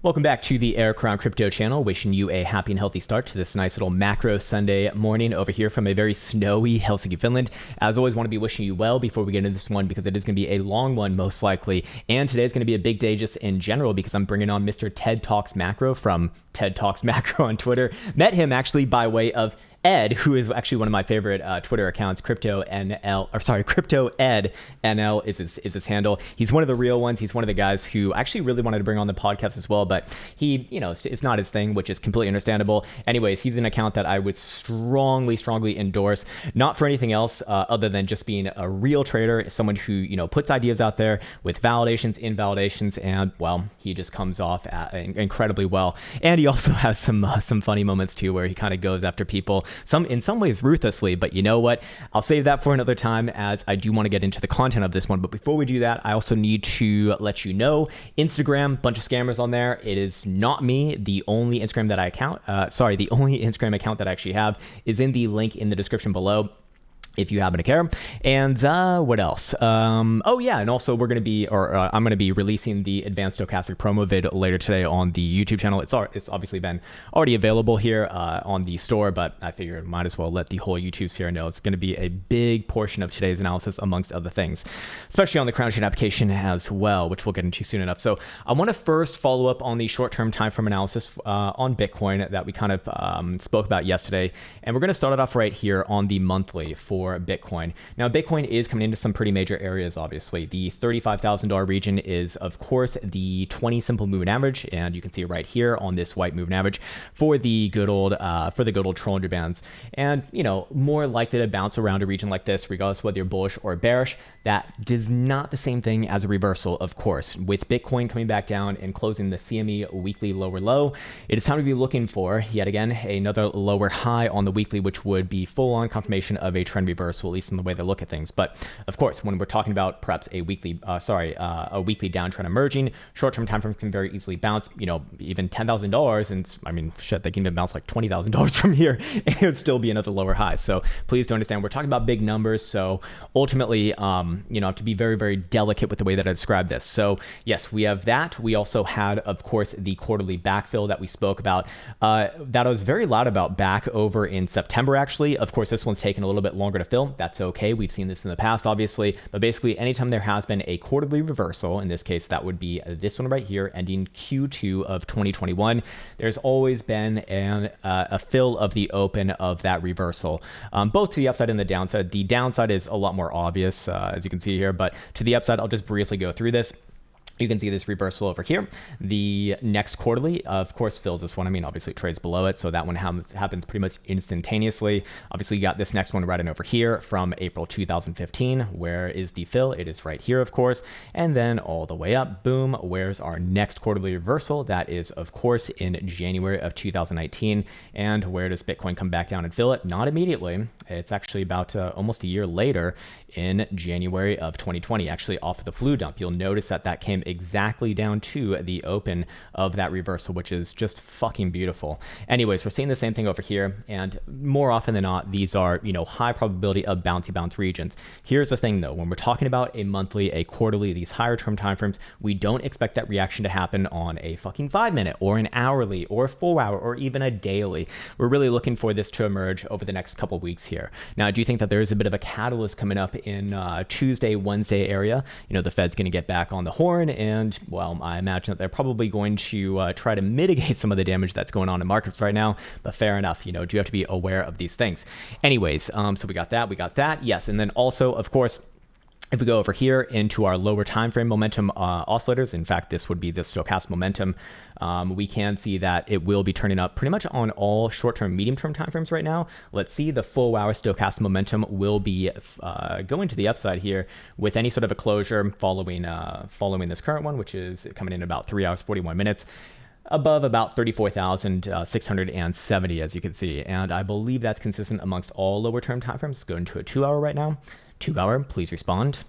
Welcome back to the Air Crown Crypto channel, wishing you a happy and healthy start to this nice little macro Sunday morning over here from a very snowy Helsinki, Finland. As always, want to be wishing you well before we get into this one because it is going to be a long one most likely. And today is going to be a big day just in general because I'm bringing on Mr. Ted Talks Macro from Ted Talks Macro on Twitter. Met him actually by way of Ed, who is actually one of my favorite Twitter accounts, Crypto Ed NL is his handle. He's one of the real ones. He's one of the guys who actually really wanted to bring on the podcast as well, but he, it's not his thing, which is completely understandable. Anyways, he's an account that I would strongly endorse, not for anything else other than just being a real trader, someone who, puts ideas out there with validations, invalidations, and well, he just comes off incredibly well. And he also has some funny moments too, where he kind of goes after people. In some ways ruthlessly, but you know what? I'll save that for another time as I do want to get into the content of this one. But before we do that, I also need to let you know, Instagram, bunch of scammers on there. It is not me. The only Instagram that the only Instagram account that I actually have is in the link in the description below, if you happen to care. And what else? And also I'm going to be releasing the advanced stochastic promo vid later today on the YouTube channel. It's obviously been already available here on the store, but I figured might as well let the whole YouTube sphere know it's going to be a big portion of today's analysis amongst other things, especially on the CrownChain application as well, which we'll get into soon enough. So I want to first follow up on the short-term time frame analysis on Bitcoin that we kind of spoke about yesterday. And we're going to start it off right here on the monthly for Bitcoin. Now, Bitcoin is coming into some pretty major areas, obviously. The $35,000 region is, of course, the 20 simple moving average, and you can see it right here on this white moving average for the good old Bollinger Bands. And, more likely to bounce around a region like this, regardless of whether you're bullish or bearish. That is not the same thing as a reversal, of course. With Bitcoin coming back down and closing the CME weekly lower low, it is time to be looking for, yet again, another lower high on the weekly, which would be full-on confirmation of a trend reversal, at least in the way they look at things. But of course, when we're talking about perhaps a weekly downtrend emerging, short-term time frames can very easily bounce, even $10,000, and I mean, shit, they can even bounce like $20,000 from here, and it would still be another lower high. So please do understand, we're talking about big numbers. So ultimately, I have to be very, very delicate with the way that I describe this. So yes, we have that. We also had, of course, the quarterly backfill that we spoke about, that I was very loud about back over in September, actually. Of course, this one's taken a little bit longer to fill. That's okay. We've seen this in the past, obviously, but basically anytime there has been a quarterly reversal, in this case, that would be this one right here, ending Q2 of 2021, there's always been a fill of the open of that reversal, both to the upside and the downside. The downside is a lot more obvious, as you can see here, but to the upside, I'll just briefly go through this. You can see this reversal over here. The next quarterly, of course, fills this one. I mean, obviously it trades below it, so that one happens pretty much instantaneously. Obviously, you got this next one right in over here from April 2015. Where is the fill? It is right here, of course. And then all the way up, boom, where's our next quarterly reversal? That is, of course, in January of 2019. And where does Bitcoin come back down and fill it? Not immediately. It's actually about almost a year later in January of 2020, actually off of the flu dump. You'll notice that came exactly down to the open of that reversal, which is just fucking beautiful. Anyways, we're seeing the same thing over here, and more often than not, these are, high probability of bounce regions. Here's the thing though, when we're talking about a monthly, a quarterly, these higher term timeframes, we don't expect that reaction to happen on a fucking 5-minute or an hourly or a 4-hour or even a daily. We're really looking for this to emerge over the next couple weeks here. Now, I do think that there is a bit of a catalyst coming up in Tuesday, Wednesday area. The Fed's going to get back on the horn, and well, I imagine that they're probably going to try to mitigate some of the damage that's going on in markets right now, but fair enough, do have to be aware of these things. Anyways, so we got that, yes, and then also, of course, if we go over here into our lower time frame momentum oscillators, in fact, this would be the Stochastic Momentum, we can see that it will be turning up pretty much on all short-term, medium-term timeframes right now. Let's see, the full hour Stochastic Momentum will be going to the upside here with any sort of a closure following this current one, which is coming in about 3 hours, 41 minutes. Above about 34,670, as you can see. And I believe that's consistent amongst all lower term timeframes. Let's go into a 2-hour right now. 2-hour, please respond.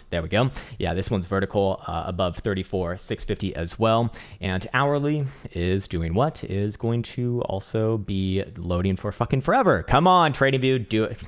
There we go. Yeah, this one's vertical above 34,650 as well. And hourly is doing what? Is going to also be loading for fucking forever. Come on, TradingView, do it.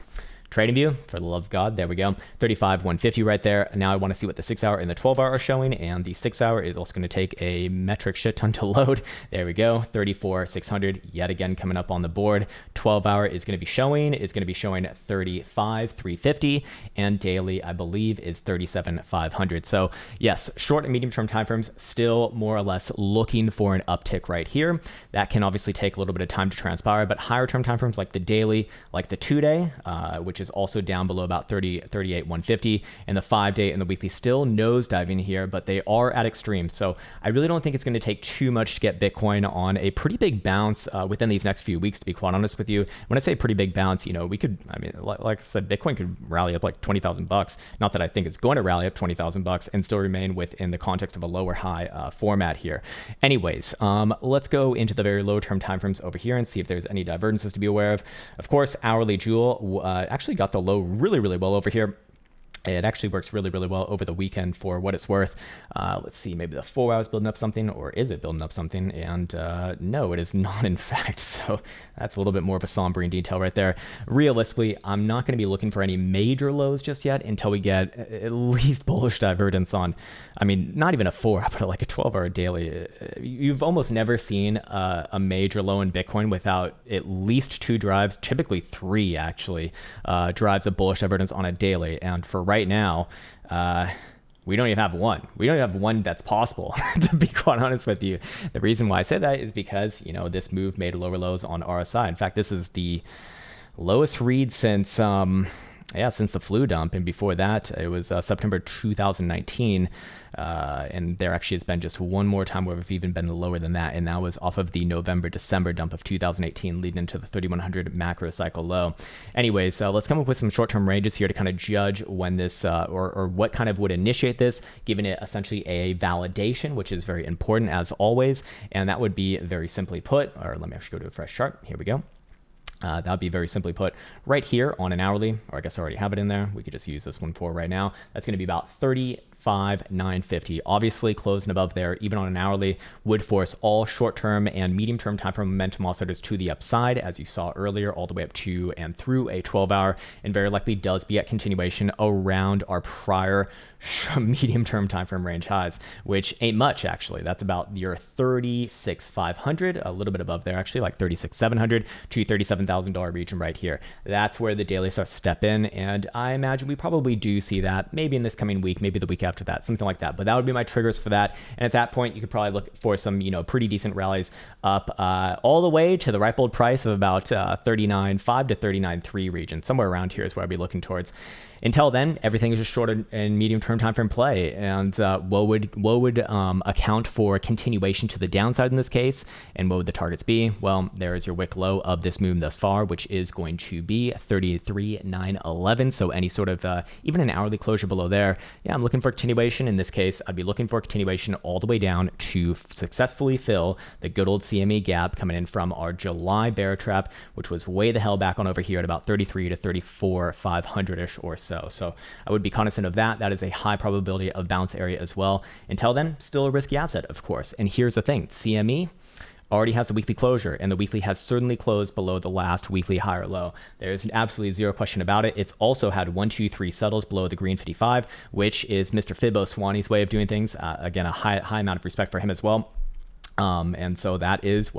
Trading view, for the love of God, there we go. 35,150 right there. Now I want to see what the 6 hour and the 12 hour are showing, and the 6 hour is also going to take a metric shit ton to load. There we go, 34,600 yet again coming up on the board. 12 hour is going to be showing 35,350, and daily I believe is 37,500. So yes, short and medium term timeframes still more or less looking for an uptick right here. That can obviously take a little bit of time to transpire, but higher term timeframes like the daily, like the 2-day, which is also down below about 38,150, and the 5-day and the weekly still nosediving here, but they are at extremes. So I really don't think it's going to take too much to get Bitcoin on a pretty big bounce within these next few weeks, to be quite honest with you. When I say pretty big bounce, we could, like I said, Bitcoin could rally up like $20,000. Not that I think it's going to rally up $20,000 and still remain within the context of a lower high format here. Anyways, let's go into the very low term timeframes over here and see if there's any divergences to be aware of. Of course, hourly Joule actually got the low really, really well over here. It actually works really, really well over the weekend for what it's worth. Let's see, maybe the 4 hours building up something, or is it building up something? And no, it is not, in fact. So that's a little bit more of a sombering detail right there. Realistically, I'm not going to be looking for any major lows just yet until we get at least bullish divergence on, not even a 4 hour, but like a 12-hour daily. You've almost never seen a major low in Bitcoin without at least 2 drives, typically 3 actually, drives of bullish divergence on a daily. And for right now, we don't even have one. We don't even have one that's possible, to be quite honest with you. The reason why I say that is because, this move made lower lows on RSI. In fact, this is the lowest read since since the flu dump, and before that it was September 2019, and there actually has been just one more time where we've even been lower than that, and that was off of the November-December dump of 2018, leading into the 3100 macro cycle low. Anyways, let's come up with some short-term ranges here to kind of judge when this or what kind of would initiate this, giving it essentially a validation, which is very important as always, and that would be very simply put, or let me actually go to a fresh chart. Here we go. That would be very simply put right here on an hourly, or I guess I already have it in there. We could just use this one for right now. That's going to be about 35,950. Obviously, closing above there, even on an hourly, would force all short-term and medium-term time frame momentum oscillators to the upside, as you saw earlier, all the way up to and through a 12-hour, and very likely does be at continuation around our prior medium-term time frame range highs, which ain't much actually. That's about your 36,500, a little bit above there actually, like 36,700 to $37,000 region right here. That's where the daily starts to step in, and I imagine we probably do see that maybe in this coming week, maybe the week after that, something like that. But that would be my triggers for that, and at that point you could probably look for some pretty decent rallies up all the way to the ripe old price of about 39.5 to 39.3 region. Somewhere around here is where I'd be looking towards. Until then, everything is just short and medium-term time frame play. And what would account for continuation to the downside in this case? And what would the targets be? Well, there is your wick low of this move thus far, which is going to be 33,911. So any sort of even an hourly closure below there, I'm looking for continuation. In this case, I'd be looking for continuation all the way down to successfully fill the good old CME gap coming in from our July bear trap, which was way the hell back on over here at about 33 to 34,500-ish or so. So I would be cognizant of that. That is a high probability of bounce area as well. Until then, still a risky asset, of course. And here's the thing, CME already has a weekly closure, and the weekly has certainly closed below the last weekly higher low. There's absolutely zero question about it. It's also had 1, 2, 3 settles below the green 55, which is Mr. Fibbo Swanee's way of doing things. Again, a high amount of respect for him as well. And so that is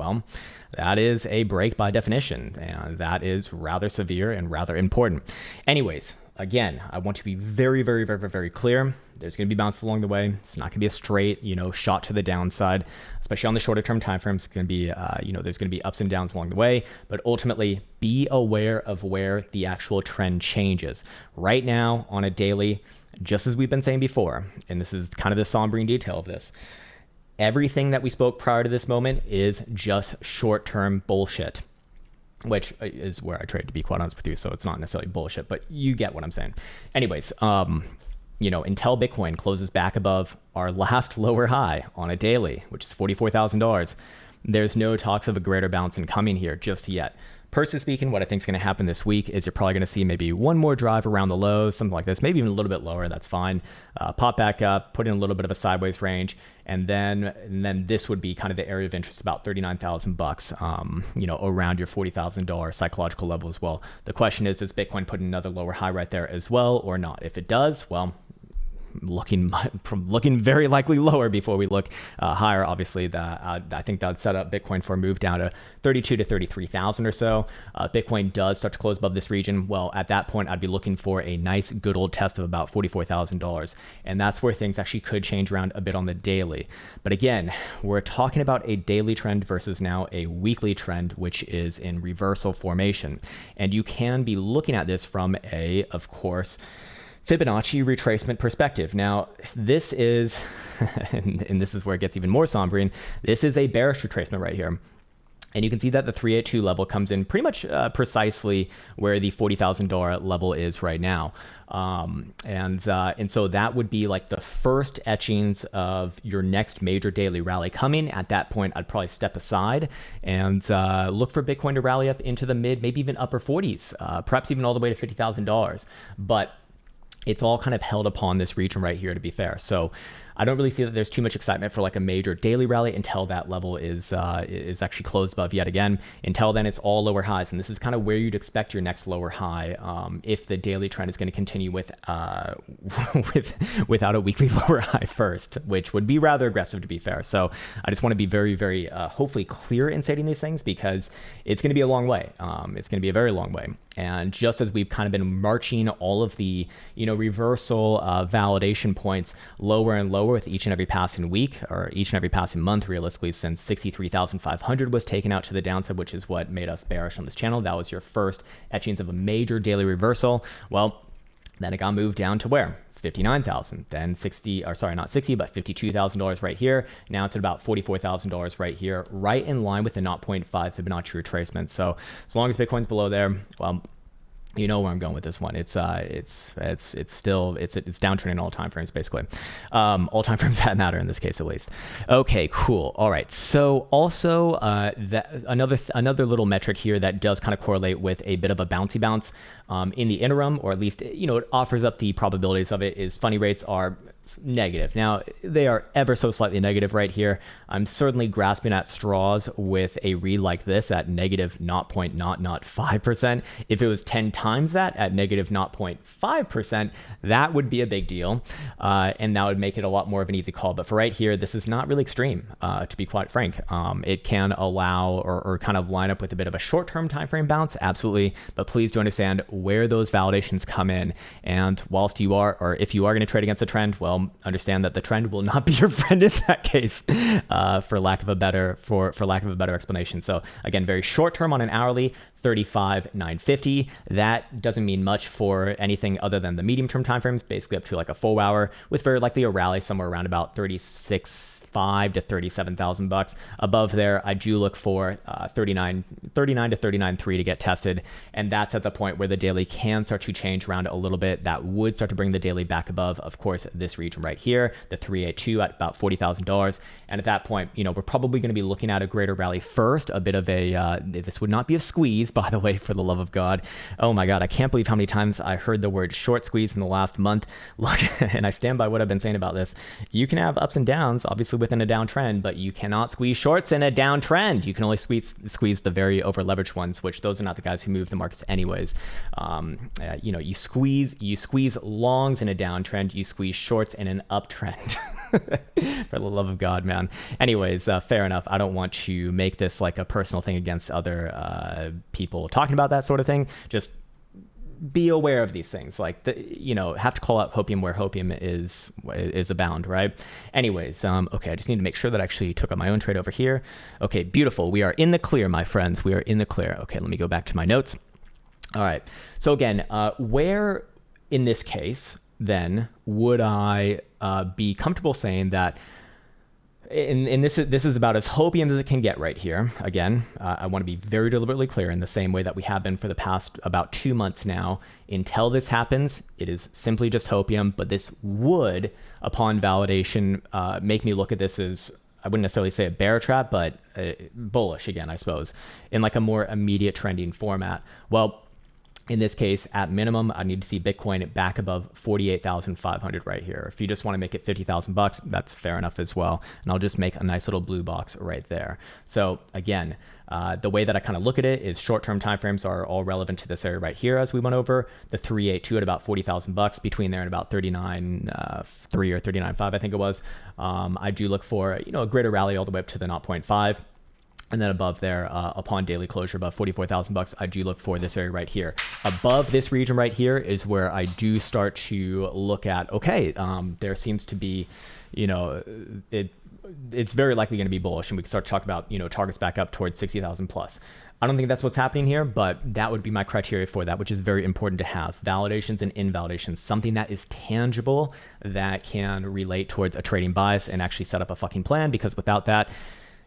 a break by definition, and that is rather severe and rather important. Anyways, again, I want to be very, very, very, very, very clear. There's going to be bounces along the way. It's not going to be a straight, shot to the downside, especially on the shorter term time frames. It's going to be, there's going to be ups and downs along the way, but ultimately be aware of where the actual trend changes. Right now on a daily, just as we've been saying before, and this is kind of the sombering detail of this, everything that we spoke prior to this moment is just short-term bullshit, which is where I trade, to be quite honest with you. So it's not necessarily bullshit, but you get what I'm saying. Anyways, until Bitcoin closes back above our last lower high on a daily, which is $44,000, there's no talks of a greater bounce incoming here just yet. Personally speaking, what I think is going to happen this week is you're probably going to see maybe one more drive around the lows, something like this, maybe even a little bit lower. That's fine. Pop back up, put in a little bit of a sideways range, and then this would be kind of the area of interest, about $39,000, around your $40,000 psychological level as well. The question is, does Bitcoin put in another lower high right there as well or not? If it does, well, looking very likely lower before we look higher. Obviously, I think that would set up Bitcoin for a move down to 32 to 33,000 or so. Bitcoin does start to close above this region. Well, at that point, I'd be looking for a nice good old test of about $44,000, and that's where things actually could change around a bit on the daily. But again, we're talking about a daily trend versus now a weekly trend, which is in reversal formation, and you can be looking at this from a, of course, Fibonacci retracement perspective. Now, this is, and this is where it gets even more sombering, this is a bearish retracement right here. And you can see that the 382 level comes in pretty much precisely where the $40,000 level is right now. And so that would be like the first etchings of your next major daily rally coming. At that point, I'd probably step aside and look for Bitcoin to rally up into the mid, maybe even upper 40s, perhaps even all the way to $50,000. But it's all kind of held upon this region right here, to be fair. So I don't really see that there's too much excitement for like a major daily rally until that level is actually closed above yet again. Until then, it's all lower highs, and this is kind of where you'd expect your next lower high if the daily trend is going to continue without a weekly lower high first, which would be rather aggressive, to be fair. So I just want to be very, very hopefully clear in stating these things, because it's going to be a long way. It's going to be a very long way. And just as we've kind of been marching all of the, reversal validation points lower and lower with each and every passing week, or each and every passing month, realistically, since 63,500 was taken out to the downside, which is what made us bearish on this channel. That was your first etchings of a major daily reversal. Well, then it got moved down to where? 59,000, then $52,000 right here. Now it's at about $44,000 right here, right in line with the 0.5 Fibonacci retracement. So as long as Bitcoin's below there, well, you know where I'm going with this one. It's downtrending all time frames, basically. All time frames that matter in this case, at least. Okay, cool. All right. So also another little metric here that does kind of correlate with a bit of a bouncy bounce in the interim, or at least it offers up the probabilities of it, is funny rates are negative. Now, they are ever so slightly negative right here. I'm certainly grasping at straws with a read like this at negative 0.005%. If it was 10 times that at negative 0.5%, that would be a big deal. And that would make it a lot more of an easy call. But for right here, this is not really extreme, to be quite frank. It can allow or kind of line up with a bit of a short-term time frame bounce, absolutely. But please do understand where those validations come in. And whilst you are, or if you are going to trade against the trend, well, understand that the trend will not be your friend in that case, for lack of a better explanation. So again, very short term on an hourly, 35,950. That doesn't mean much for anything other than the medium term timeframes, basically up to like a 4 hour, with very likely a rally somewhere around about 36,500 to 37,000 bucks. Above there, I do look for 39 to 39.3 to get tested, and that's at the point where the daily can start to change around a little bit. That would start to bring the daily back above, of course, this region right here, the 382 at about $40,000. And at that point, we're probably going to be looking at a greater rally first, a bit of a this would not be a squeeze, by the way, for the love of God. Oh my God, I can't believe how many times I heard the word short squeeze in the last month. Look, and I stand by what I've been saying about this. You can have ups and downs, obviously, within a downtrend, but you cannot squeeze shorts in a downtrend. You can only squeeze the very over leveraged ones, which those are not the guys who move the markets anyways. You squeeze longs in a downtrend, you squeeze shorts in an uptrend. For the love of God, man. Anyways, fair enough. I don't want to make this like a personal thing against other people talking about that sort of thing. Just be aware of these things, like have to call out hopium where hopium is abound, right? Anyways, okay, I just need to make sure that I actually took up my own trade over here. Okay, beautiful. We are in the clear, my friends. We are in the clear. Okay, let me go back to my notes. All right. So again, where in this case then would I be comfortable saying that? And this is about as hopium as it can get right here. Again, I want to be very deliberately clear, in the same way that we have been for the past about 2 months now. Until this happens, it is simply just hopium, but this would, upon validation, make me look at this as I wouldn't necessarily say a bear trap, but bullish again, I suppose, in like a more immediate trending format. Well, in this case, at minimum, I need to see Bitcoin back above 48,500 right here. If you just want to make it 50,000 bucks, that's fair enough as well. And I'll just make a nice little blue box right there. So again, the way that I kind of look at it is short-term timeframes are all relevant to this area right here, as we went over the 382 at about 40,000 bucks, between there and about 39.3 or 39.5, I think it was. I do look for, a greater rally all the way up to the 0.5. And then above there, upon daily closure, above 44,000 bucks, I do look for this area right here. Above this region right here is where I do start to look at, okay, there seems to be, it's very likely going to be bullish, and we can start to talk about, targets back up towards 60,000 plus. I don't think that's what's happening here, but that would be my criteria for that, which is very important to have. Validations and invalidations, something that is tangible that can relate towards a trading bias and actually set up a fucking plan, because without that,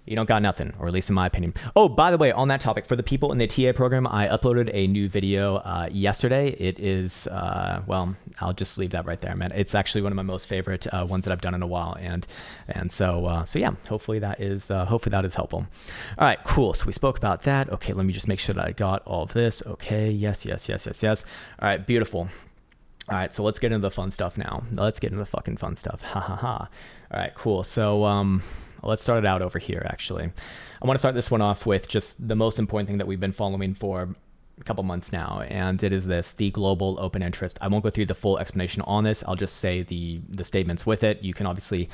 you don't got nothing, or at least in my opinion. Oh, by the way, on that topic, for the people in the TA program, I uploaded a new video yesterday. It is, well, I'll just leave that right there, man. It's actually one of my most favorite ones that I've done in a while, and so yeah, hopefully that is helpful. All right, cool. So we spoke about that. Okay, let me just make sure that I got all of this. Okay, yes. All right, beautiful. All right, so let's get into the fun stuff now. Let's get into the fucking fun stuff. Ha ha ha. All right, cool. So let's start it out over here, actually. I want to start this one off with just the most important thing that we've been following for a couple months now, and it is the global open interest. I won't go through the full explanation on this. I'll just say the statements with it. You can obviously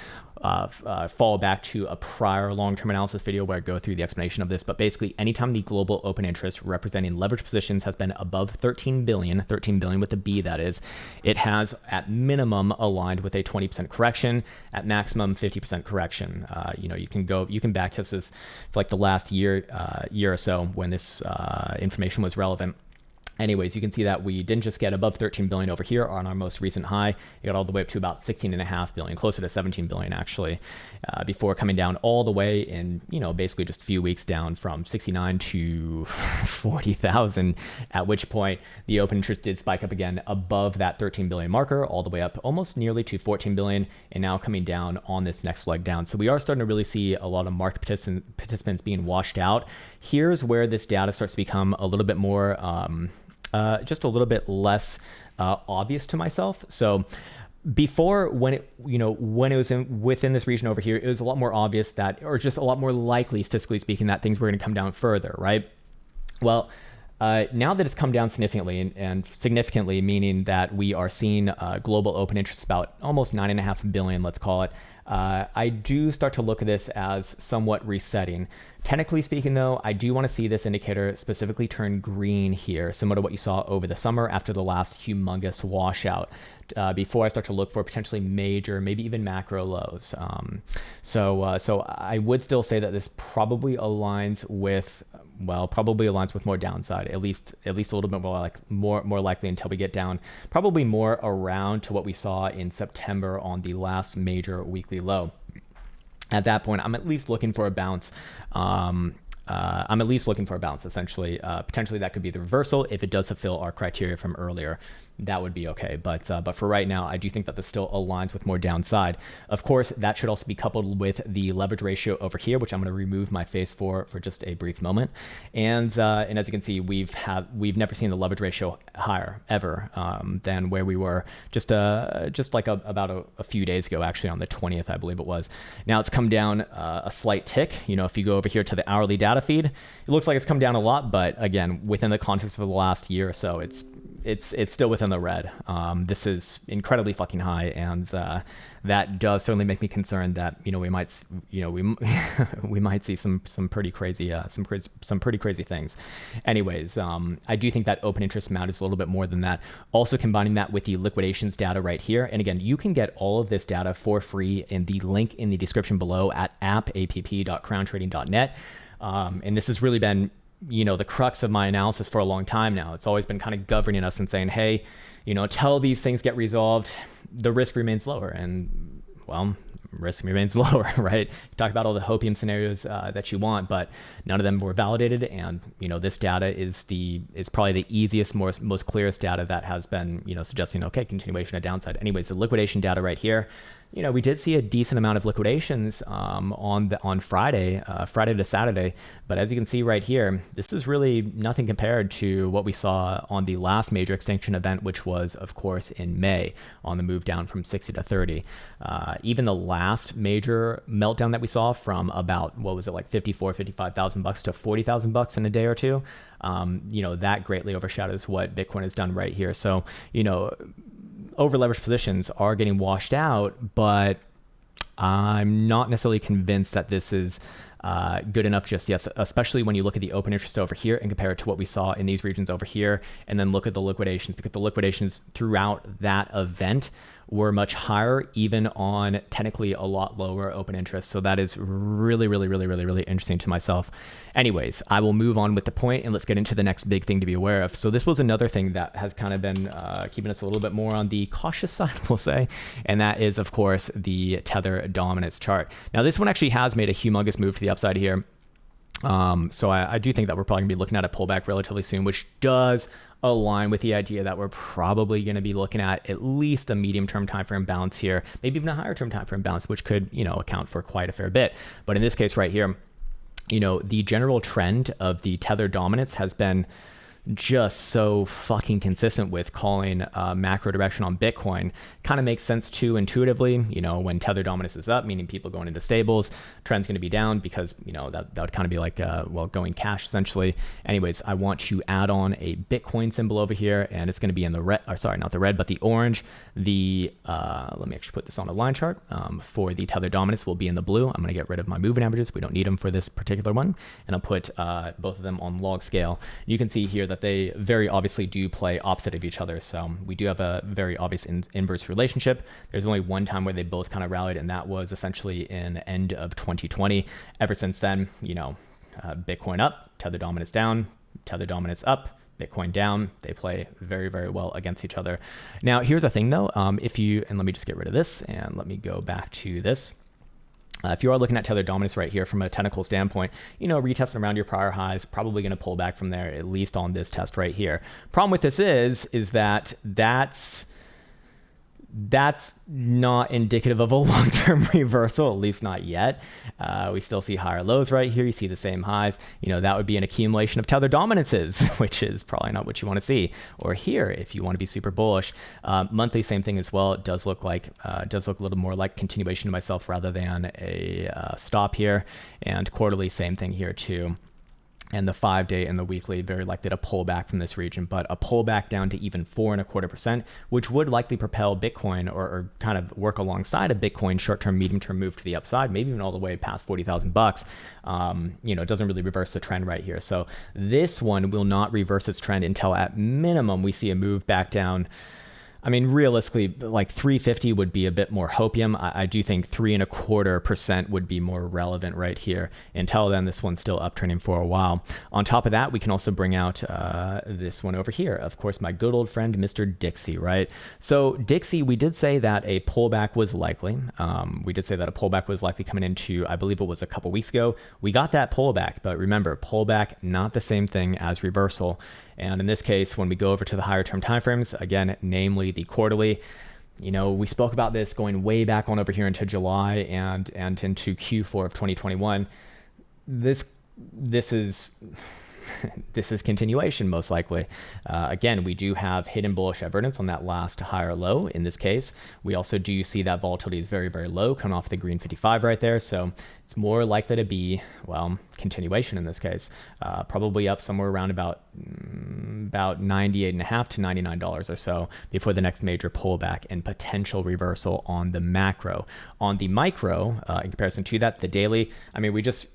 fall back to a prior long-term analysis video where I go through the explanation of this, but basically anytime the global open interest representing leverage positions has been above 13 billion with a B, that is, it has at minimum aligned with a 20% correction, at maximum 50% correction. You can back test this for like the last year or so when this information was relevant. Anyways, you can see that we didn't just get above 13 billion over here on our most recent high. It got all the way up to about 16.5 billion, closer to 17 billion actually, before coming down all the way in, basically just a few weeks down from 69 to 40,000, at which point the open interest did spike up again above that 13 billion marker, all the way up almost nearly to 14 billion, and now coming down on this next leg down. So we are starting to really see a lot of market participants being washed out. Here's where this data starts to become a little bit more, just a little bit less obvious to myself. So before, when it was within this region over here, it was a lot more obvious that, or just a lot more likely, statistically speaking, that things were going to come down further, right? Well, now that it's come down significantly, and significantly meaning that we are seeing global open interest about almost 9.5 billion, let's call it, I do start to look at this as somewhat resetting. Technically speaking, though, I do want to see this indicator specifically turn green here, similar to what you saw over the summer after the last humongous washout, before I start to look for potentially major, maybe even macro lows. So I would still say that this probably aligns with more downside, at least a little bit more likely, until we get down probably more around to what we saw in September on the last major weekly low. At that point, I'm at least looking for a bounce. Essentially. Potentially that could be the reversal if it does fulfill our criteria from earlier. That would be okay. But for right now, I do think that this still aligns with more downside. Of course, that should also be coupled with the leverage ratio over here, which I'm going to remove my face for just a brief moment. And as you can see, we've never seen the leverage ratio higher ever than where we were just about a few days ago, actually on the 20th, I believe it was. Now it's come down a slight tick. If you go over here to the hourly data feed, it looks like it's come down a lot, but again, within the context of the last year or so, it's still within the red. This is incredibly fucking high, and that does certainly make me concerned that we might we might see some pretty crazy some pretty crazy things. Anyways, I do think that open interest matters a little bit more than that. Also combining that with the liquidations data right here, and again, you can get all of this data for free in the link in the description below at app.crowntrading.net. And this has really been the crux of my analysis for a long time now. It's always been kind of governing us and saying, hey, until these things get resolved, the risk remains lower. And well, risk remains lower, right? You talk about all the hopium scenarios that you want, but none of them were validated. And this data is probably the easiest, most clearest data that has been suggesting, okay, continuation of downside. Anyways, the liquidation data right here, we did see a decent amount of liquidations on Friday, Friday to Saturday. But as you can see right here, this is really nothing compared to what we saw on the last major extinction event, which was, of course, in May on the move down from 60 to 30. Even the last major meltdown that we saw from about, what was it, like 55,000 bucks to 40,000 bucks in a day or two, that greatly overshadows what Bitcoin has done right here. So, over leveraged positions are getting washed out, but I'm not necessarily convinced that this is good enough just yet, especially when you look at the open interest over here and compare it to what we saw in these regions over here, and then look at the liquidations, because the liquidations throughout that event were much higher, even on technically a lot lower open interest. So that is really, really, really, really, really interesting to myself. Anyways, I will move on with the point and let's get into the next big thing to be aware of. So this was another thing that has kind of been keeping us a little bit more on the cautious side, we'll say, and that is, of course, the Tether dominance chart. Now, this one actually has made a humongous move to the upside here. So I do think that we're probably gonna be looking at a pullback relatively soon, which does align with the idea that we're probably going to be looking at least a medium-term time frame bounce here, maybe even a higher-term time frame bounce, which could, account for quite a fair bit. But in this case right here, the general trend of the Tether dominance has been just so fucking consistent with calling macro direction on Bitcoin. Kind of makes sense too intuitively. When Tether dominance is up, meaning people going into stables, trend's going to be down because that would kind of be like going cash essentially. Anyways, I want to add on a Bitcoin symbol over here, and it's going to be in the red, or sorry, not the red, but the orange. The let me actually put this on a line chart. For the Tether dominance will be in the blue. I'm going to get rid of my moving averages. We don't need them for this particular one, and I'll put both of them on log scale. You can see here that they very obviously do play opposite of each other. So we do have a very obvious inverse relationship. There's only one time where they both kind of rallied, and that was essentially in the end of 2020. Ever since then, Bitcoin up, Tether dominance down, Tether dominance up, Bitcoin down. They play very, very well against each other. Now, here's the thing though. And let me just get rid of this and let me go back to this. If you are looking at Tether dominance right here from a technical standpoint, retesting around your prior highs, probably going to pull back from there, at least on this test right here. Problem with this is that that's not indicative of a long-term reversal, at least not yet. We still see higher lows right here. You see the same highs. That would be an accumulation of Tether dominances, which is probably not what you want to see. Or here, if you want to be super bullish. Monthly, same thing as well. It does look a little more like continuation to myself rather than a stop here. And quarterly, same thing here too. And the 5-day and the weekly, very likely to pull back from this region, but a pullback down to even 4.25%, which would likely propel Bitcoin or kind of work alongside a Bitcoin short-term, medium-term move to the upside, maybe even all the way past 40,000 bucks. It doesn't really reverse the trend right here. So this one will not reverse its trend until at minimum we see a move back down. I mean, realistically, like 350 would be a bit more hopium. I do think 3.25% would be more relevant right here. Until then, this one's still uptrending for a while. On top of that, we can also bring out this one over here. Of course, my good old friend, Mr. Dixie, right? So Dixie, we did say that a pullback was likely. We did say that a pullback was likely coming into, I believe it was a couple weeks ago. We got that pullback, but remember, pullback, not the same thing as reversal. And in this case, when we go over to the higher term timeframes, again, namely the quarterly, we spoke about this going way back on over here into July and into Q4 of 2021. This is this is continuation, most likely. Again, we do have hidden bullish evidence on that last higher low in this case. We also do see that volatility is very, very low coming off the green 55 right there. So it's more likely to be, continuation in this case. Probably up somewhere around about $98.5 to $99 or so before the next major pullback and potential reversal on the macro. On the micro, in comparison to that, the daily, this...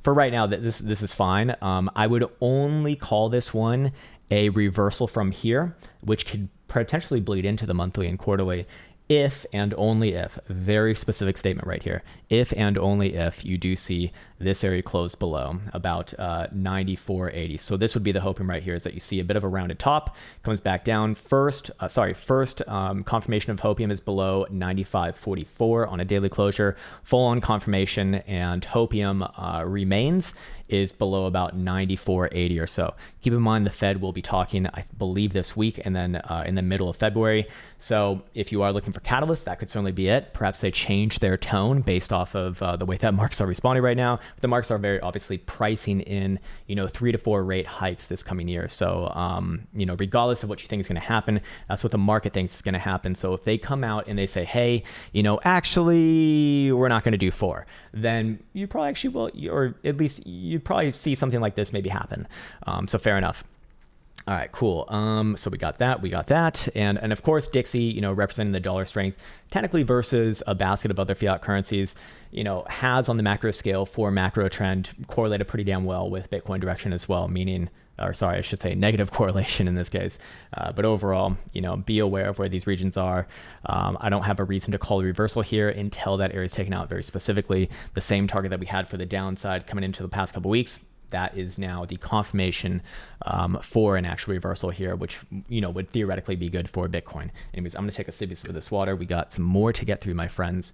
For right now, this is fine. I would only call this one a reversal from here, which could potentially bleed into the monthly and quarterly if and only if, very specific statement right here, if and only if you do see this area closed below about 94.80. So this would be the hoping right here, is that you see a bit of a rounded top, comes back down. First confirmation of hopium is below 95.44 on a daily closure. Full on confirmation and hopium remains is below about 94.80 or so. Keep in mind the Fed will be talking, I believe, this week and then in the middle of February. So if you are looking for for catalysts, that could certainly be it. Perhaps they change their tone based off of the way that markets are responding right now. The markets are very obviously pricing in, 3 to 4 rate hikes this coming year. So, regardless of what you think is going to happen, that's what the market thinks is going to happen. So if they come out and they say, hey, actually, we're not going to do 4, then you probably actually will, or at least you'd probably see something like this maybe happen. So fair enough. All right, cool. So we got that. And of course, Dixie, representing the dollar strength technically versus a basket of other fiat currencies, has on the macro scale for macro trend correlated pretty damn well with Bitcoin direction as well, I should say negative correlation in this case. But overall, be aware of where these regions are. I don't have a reason to call a reversal here until that area is taken out very specifically. The same target that we had for the downside coming into the past couple weeks, that is now the confirmation for an actual reversal here, which, would theoretically be good for Bitcoin. Anyways, I'm going to take a sip of this water. We got some more to get through, my friends.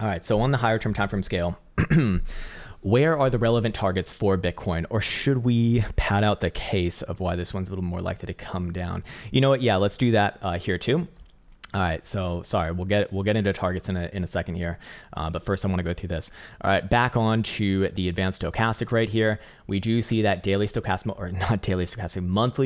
All right, so on the higher term time frame scale, where are the relevant targets for Bitcoin, or should we pad out the case of why this one's a little more likely to come down? You know what? Yeah, let's do that here too. All right, so sorry, we'll get into targets in a second here, but first I want to go through this. All right, back on to the advanced stochastic right here. We do see that monthly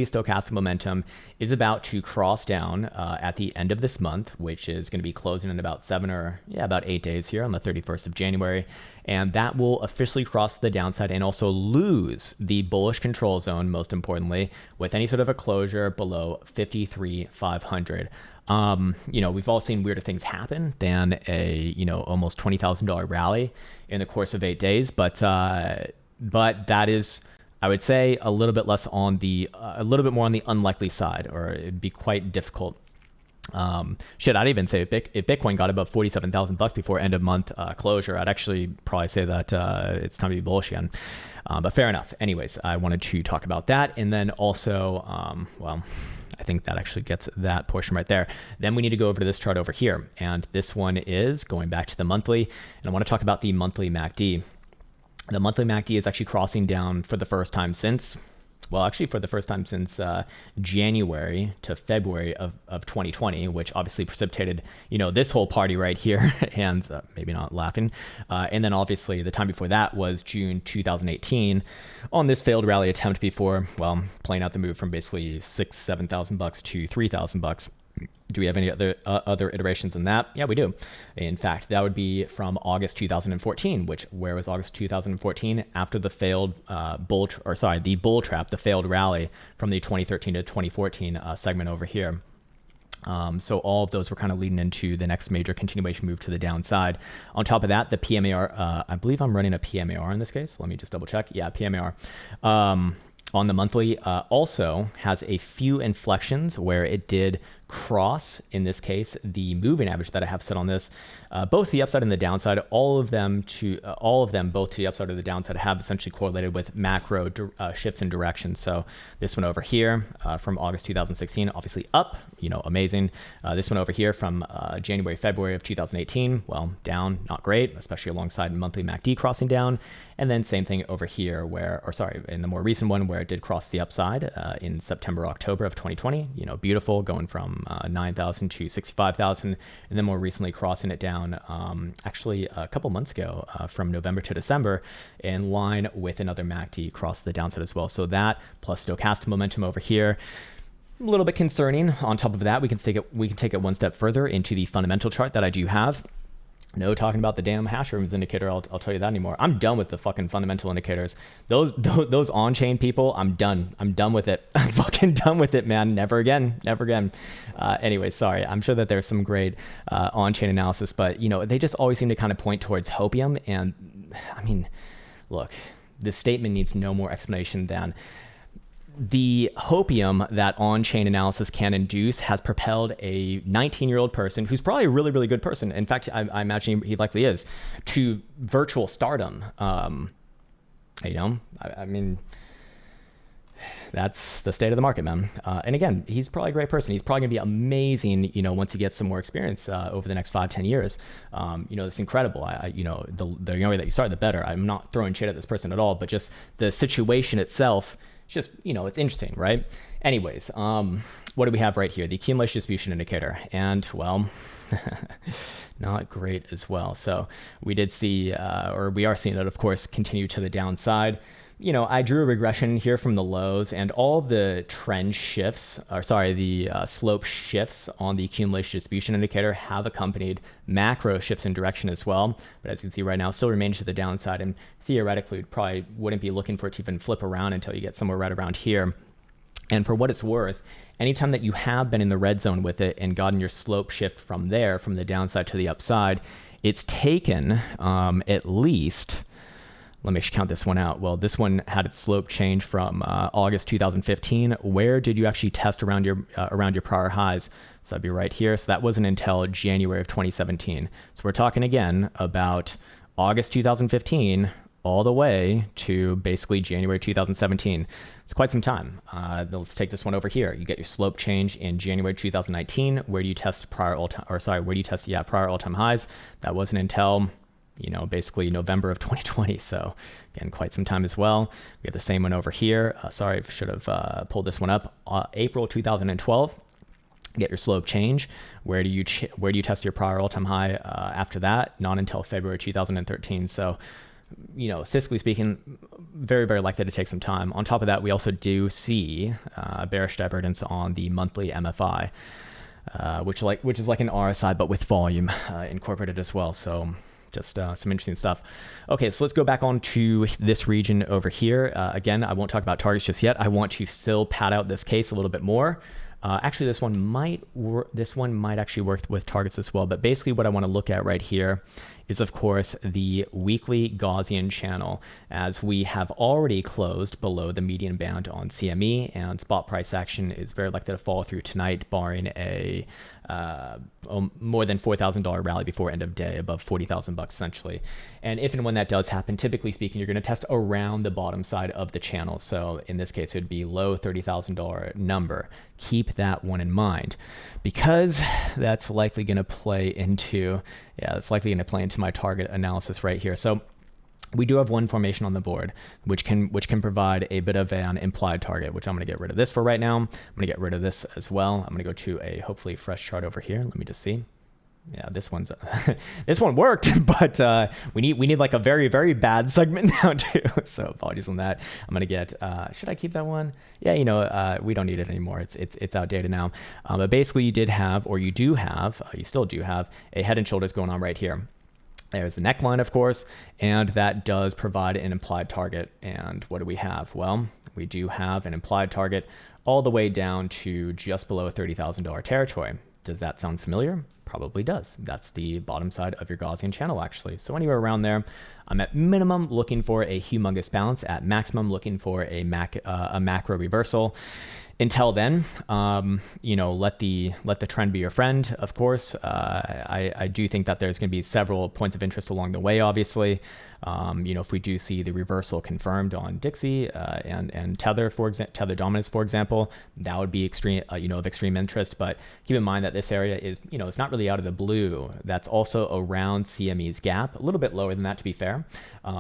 stochastic momentum is about to cross down at the end of this month, which is going to be closing in about 8 days here on the 31st of January. And that will officially cross the downside and also lose the bullish control zone, most importantly, with any sort of a closure below 53,500. We've all seen weirder things happen than a, almost $20,000 rally in the course of 8 days. But that is, I would say, a little bit more on the unlikely side, or it'd be quite difficult. I'd even say if Bitcoin got above $47,000 before end of month closure, I'd actually probably say that it's time to be bullish again. But fair enough. Anyways, I wanted to talk about that. And then also, I think that actually gets that portion right there. Then we need to go over to this chart over here. And this one is going back to the monthly. And I want to talk about the monthly MACD. The monthly MACD is actually crossing down for the first time since January to February of 2020, which obviously precipitated, this whole party right here, and maybe not laughing. And then obviously the time before that was June 2018 on this failed rally attempt before, playing out the move from basically $7,000 to $3,000. Do we have any other iterations than that? Yeah, we do. In fact, that would be from August 2014, where was August 2014? After the failed the bull trap, the failed rally from the 2013 to 2014 segment over here. So all of those were kind of leading into the next major continuation move to the downside. On top of that, the PMAR, I believe I'm running a PMAR in this case. Let me just double check. Yeah, PMAR. On the monthly also has a few inflections where it did cross, in this case, the moving average that I have set on this, both the upside and the downside. All of them, both to the upside or the downside, have essentially correlated with macro shifts in direction. So this one over here from August 2016, obviously up, amazing. This one over here from January, February of 2018, down, not great, especially alongside monthly MACD crossing down. And then same thing over here in the more recent one where it did cross the upside in September, October of 2020, beautiful, going from 9,000 to 65,000, and then more recently crossing it down actually a couple months ago from November to December, in line with another MACD cross the downside as well. So that plus stochastic momentum over here, a little bit concerning. On top of that, we can take it one step further into the fundamental chart that I do have. No talking about the damn hash rooms indicator. I'll tell you that anymore. I'm done with the fucking fundamental indicators. Those on-chain people, I'm done. I'm done with it. I'm fucking done with it, man. Never again. Anyway, sorry. I'm sure that there's some great on-chain analysis, but they just always seem to kind of point towards hopium. And I mean, look, this statement needs no more explanation than the hopium that on-chain analysis can induce has propelled a 19-year-old person, who's probably a really, really good person, in fact, I imagine he likely is, to virtual stardom. I mean, that's the state of the market, man. And again, he's probably a great person. He's probably gonna be amazing, once he gets some more experience over the next 5-10 years. It's incredible. The younger that you start, the better. I'm not throwing shade at this person at all, but just the situation itself just, it's interesting, right? Anyways, what do we have right here? The accumulation distribution indicator. And well, not great as well. So we did see, or we are seeing it, of course, continue to the downside. I drew a regression here from the lows, and all the trend shifts, the slope shifts on the accumulation distribution indicator have accompanied macro shifts in direction as well. But as you can see right now, it still remains to the downside, and theoretically, we probably wouldn't be looking for it to even flip around until you get somewhere right around here. And for what it's worth, anytime that you have been in the red zone with it and gotten your slope shift from there, from the downside to the upside, it's taken at least, let me count this one out. Well, this one had its slope change from August 2015. Where did you actually test around your prior highs? So that'd be right here. So that wasn't until January of 2017. So we're talking again about August 2015 all the way to basically January 2017. It's quite some time. Let's take this one over here. You get your slope change in January 2019. Where do you test prior all-time highs? That wasn't until basically November of 2020. So again, quite some time as well. We have the same one over here. Sorry, I should have pulled this one up. April 2012. Get your slope change. Where do you test your prior all-time high after that? Not until February 2013. So statistically speaking, very, very likely to take some time. On top of that, we also do see bearish divergence on the monthly MFI, which is like an RSI, but with volume incorporated as well. So just some interesting stuff. Okay, so let's go back on to this region over here. Again, I won't talk about targets just yet. I want to still pad out this case a little bit more. Actually, this one might actually work with targets as well. But basically what I want to look at right here is, of course, the weekly Gaussian channel, as we have already closed below the median band on CME, and spot price action is very likely to fall through tonight, barring a more than $4,000 rally before end of day, above $40,000 essentially. And if and when that does happen, typically speaking, you're going to test around the bottom side of the channel. So in this case, it would be low $30,000 number. Keep that one in mind, because that's likely going to play into my target analysis right here. So we do have one formation on the board, which can provide a bit of an implied target, which I'm going to get rid of this for right now. I'm going to get rid of this as well. I'm going to go to a hopefully fresh chart over here. Let me just see. Yeah, this one's this one worked, but we need like a very, very bad segment now too. So apologies on that. I'm gonna get. Should I keep that one? Yeah, we don't need it anymore. It's outdated now. But basically, you still do have a head and shoulders going on right here. There's the neckline, of course, and that does provide an implied target. And what do we have? Well, we do have an implied target all the way down to just below $30,000 territory. Does that sound familiar? Probably does. That's the bottom side of your Gaussian channel, actually. So anywhere around there, I'm at minimum looking for a humongous bounce, at maximum looking for a macro reversal. Until then, let the trend be your friend, of course. I do think that there's going to be several points of interest along the way, obviously. If we do see the reversal confirmed on Dixie and Tether, Tether dominance, for example, that would be extreme, of extreme interest. But keep in mind that this area is, it's not really out of the blue. That's also around CME's gap, a little bit lower than that, to be fair,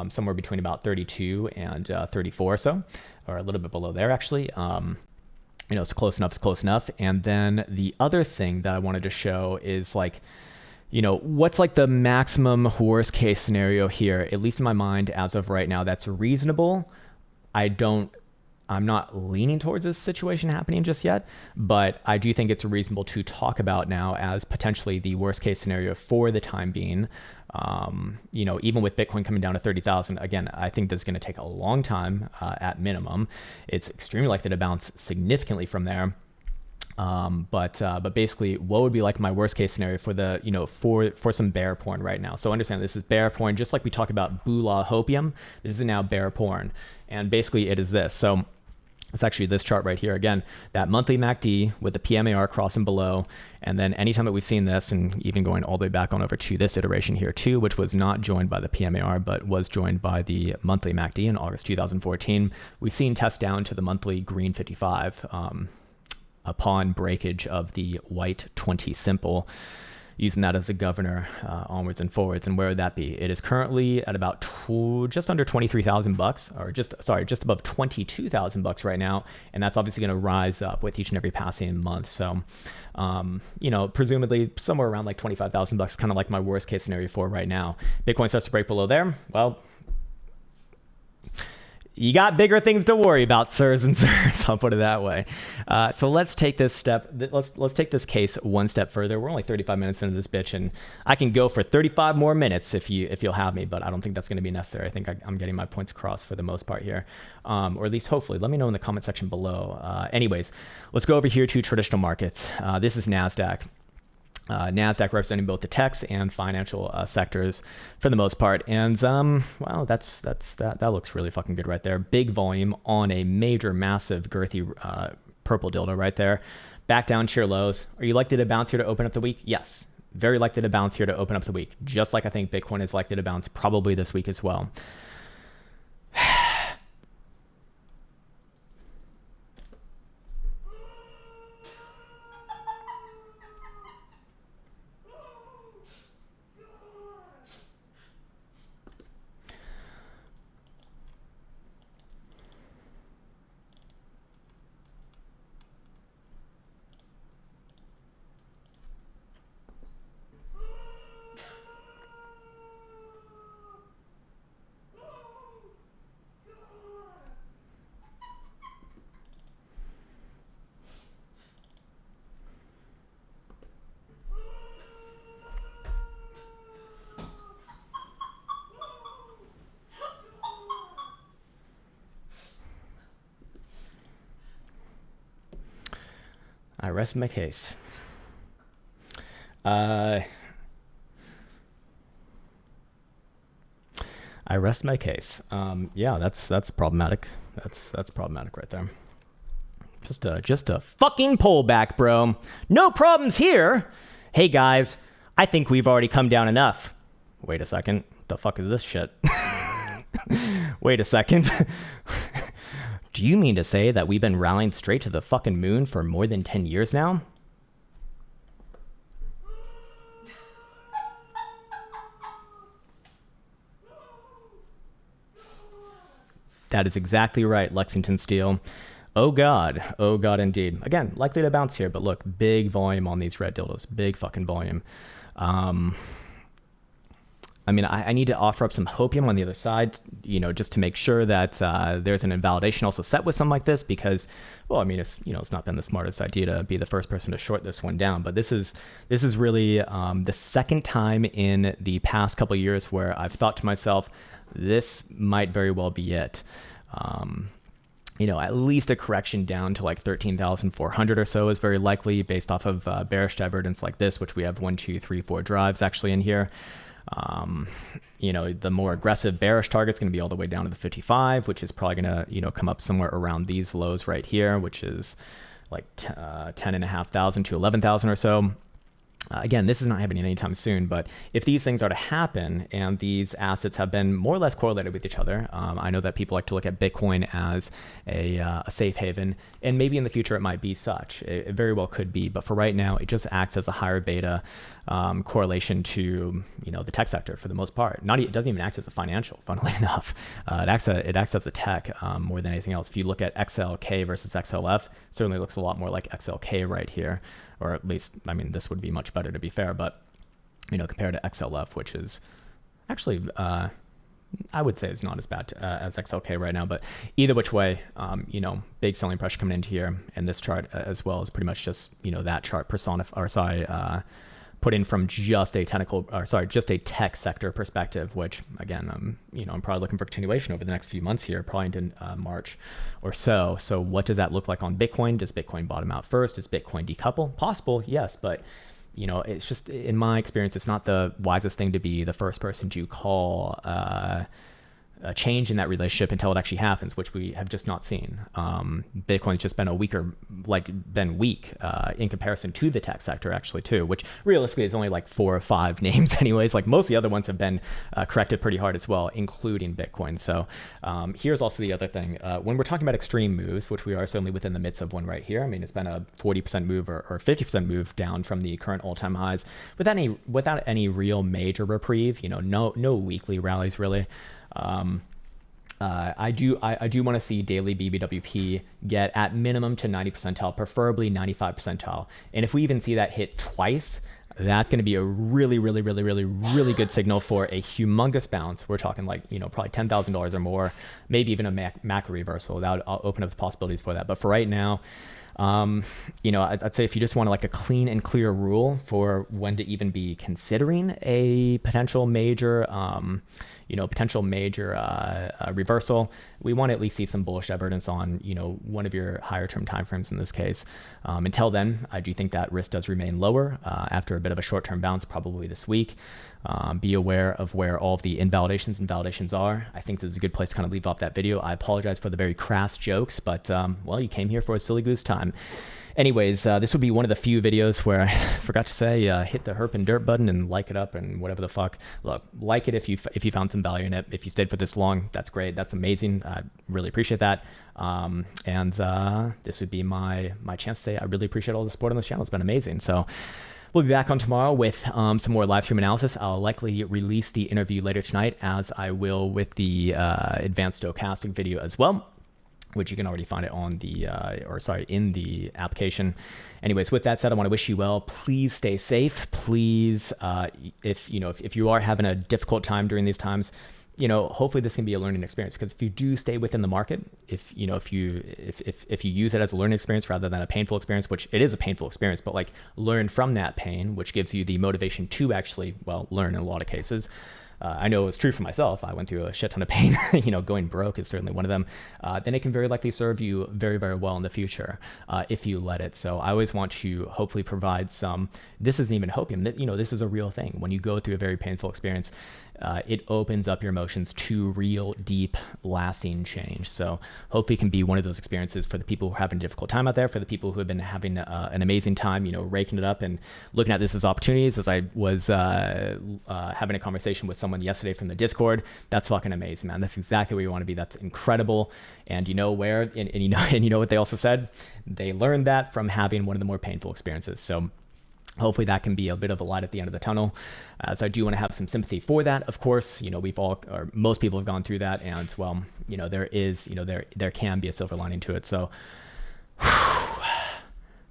somewhere between about 32 and 34 or so, or a little bit below there, actually. It's close enough. And then the other thing that I wanted to show is what's like the maximum worst case scenario here, at least in my mind as of right now, that's reasonable. I'm not leaning towards this situation happening just yet, but I do think it's reasonable to talk about now as potentially the worst case scenario for the time being. Even with Bitcoin coming down to 30,000, again, I think this is going to take a long time at minimum. It's extremely likely to bounce significantly from there. But basically, what would be like my worst case scenario for the, for some bear porn right now? So understand this is bear porn, just like we talk about Bula Hopium. This is now bear porn. And basically it is this. So it's actually this chart right here. Again, that monthly MACD with the PMAR crossing below. And then anytime that we've seen this, and even going all the way back on over to this iteration here too, which was not joined by the PMAR, but was joined by the monthly MACD in August 2014, we've seen tests down to the monthly green 55 upon breakage of the white 20 simple. using that as a governor onwards and forwards. And where would that be? It is currently at about just under $23,000, or just above $22,000 right now. And that's obviously going to rise up with each and every passing month. So, presumably somewhere around like $25,000, kind of like my worst case scenario for right now. Bitcoin starts to break below there. Well, you got bigger things to worry about, sirs and sirs. I'll put it that way. So let's take this step. Let's take this case one step further. We're only 35 minutes into this bitch, and I can go for 35 more minutes if you'll have me. But I don't think that's going to be necessary. I think I'm getting my points across for the most part here, or at least hopefully. Let me know in the comment section below. Anyways, let's go over here to traditional markets. This is Nasdaq. Nasdaq representing both the techs and financial sectors for the most part, and wow, that looks really fucking good right there. Big volume on a major, massive, girthy purple dildo right there. Back down to your lows. Are you likely to bounce here to open up the week? Yes, very likely to bounce here to open up the week. Just like I think Bitcoin is likely to bounce probably this week as well. I rest my case. I rest my case. Yeah, that's problematic. That's problematic right there. Just a fucking pullback, bro. No problems here. Hey guys, I think we've already come down enough. Wait a second. The fuck is this shit? Wait a second. Do you mean to say that we've been rallying straight to the fucking moon for more than 10 years now? That is exactly right, Lexington Steel. Oh God indeed. Again, likely to bounce here, but look, big volume on these red dildos. Big fucking volume. I mean, I need to offer up some hopium on the other side, just to make sure that there's an invalidation also set with something like this, because, well, I mean, it's not been the smartest idea to be the first person to short this one down, but this is really the second time in the past couple of years where I've thought to myself, this might very well be it. At least a correction down to like 13,400 or so is very likely based off of bearish divergence like this, which we have 1, 2, 3, 4 drives actually in here. The more aggressive bearish target's going to be all the way down to the 55, which is probably going to, come up somewhere around these lows right here, which is like 10,500 to 11,000 or so. Again, this is not happening anytime soon, but if these things are to happen and these assets have been more or less correlated with each other, I know that people like to look at Bitcoin as a safe haven, and maybe in the future it might be such. It very well could be, but for right now, it just acts as a higher beta correlation to the tech sector for the most part. It doesn't even act as a financial, funnily enough. It acts as a tech more than anything else. If you look at XLK versus XLF, certainly looks a lot more like XLK right here. Or at least, I mean, this would be much better to be fair, but, compared to XLF, which is actually, I would say is not as bad as XLK right now, but either which way, big selling pressure coming into here, and this chart as well is pretty much just, that chart put in from just a tech sector perspective, which again, I'm probably looking for continuation over the next few months here, probably into March or so. So what does that look like on Bitcoin? Does Bitcoin bottom out first? Does Bitcoin decouple? Possible, yes, but it's just, in my experience, it's not the wisest thing to be the first person to call a change in that relationship until it actually happens, which we have just not seen. Bitcoin's just been been weak in comparison to the tech sector actually too, which realistically is only like 4 or 5 names anyways. Like most of the other ones have been corrected pretty hard as well, including Bitcoin. So here's also the other thing. When we're talking about extreme moves, which we are certainly within the midst of one right here. I mean, it's been a 40% move or 50% move down from the current all-time highs without any real major reprieve. No weekly rallies really. I do want to see daily BBWP get at minimum to 90 percentile, preferably 95 percentile. And if we even see that hit twice, that's going to be a really good signal for a humongous bounce. We're talking like, probably $10,000 or more, maybe even a macro reversal. I'll open up the possibilities for that. But for right now, I'd say if you just want like a clean and clear rule for when to even be considering a potential major, reversal, we want to at least see some bullish evidence on, one of your higher term timeframes in this case. Until then, I do think that risk does remain lower after a bit of a short-term bounce, probably this week. Be aware of where all of the invalidations and validations are. I think this is a good place to kind of leave off that video. I apologize for the very crass jokes, but well, you came here for a silly goose time. Anyways, this would be one of the few videos where I forgot to say, hit the herp and dirt button and like it up and whatever the fuck. Look, like it if you found some value in it. If you stayed for this long, that's great. That's amazing. I really appreciate that. This would be my chance to say I really appreciate all the support on this channel. It's been amazing. So we'll be back on tomorrow with some more live stream analysis. I'll likely release the interview later tonight, as I will with the advanced stochastic video as well, which you can already find it on the, in the application. Anyways, with that said, I want to wish you well. Please stay safe. Please, if you are having a difficult time during these times, hopefully this can be a learning experience, because if you do stay within the market, if you use it as a learning experience rather than a painful experience, which it is a painful experience, but like learn from that pain, which gives you the motivation to actually, learn in a lot of cases. I know it's true for myself. I went through a shit ton of pain, going broke is certainly one of them. Then it can very likely serve you very, very well in the future if you let it. So I always want to hopefully provide this isn't even hopium, this is a real thing. When you go through a very painful experience, it opens up your emotions to real, deep, lasting change. So hopefully it can be one of those experiences for the people who are having a difficult time out there, for the people who have been having an amazing time, raking it up and looking at this as opportunities. As I was having a conversation with someone yesterday from the Discord, that's fucking amazing, man. That's exactly where you want to be. That's incredible. And you know where, and you know what they also said? They learned that from having one of the more painful experiences. So hopefully that can be a bit of a light at the end of the tunnel, as I do want to have some sympathy for that. Of course, most people have gone through that, and there can be a silver lining to it. So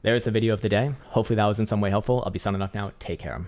there's the video of the day. Hopefully that was in some way helpful. I'll be signing off now. Take care.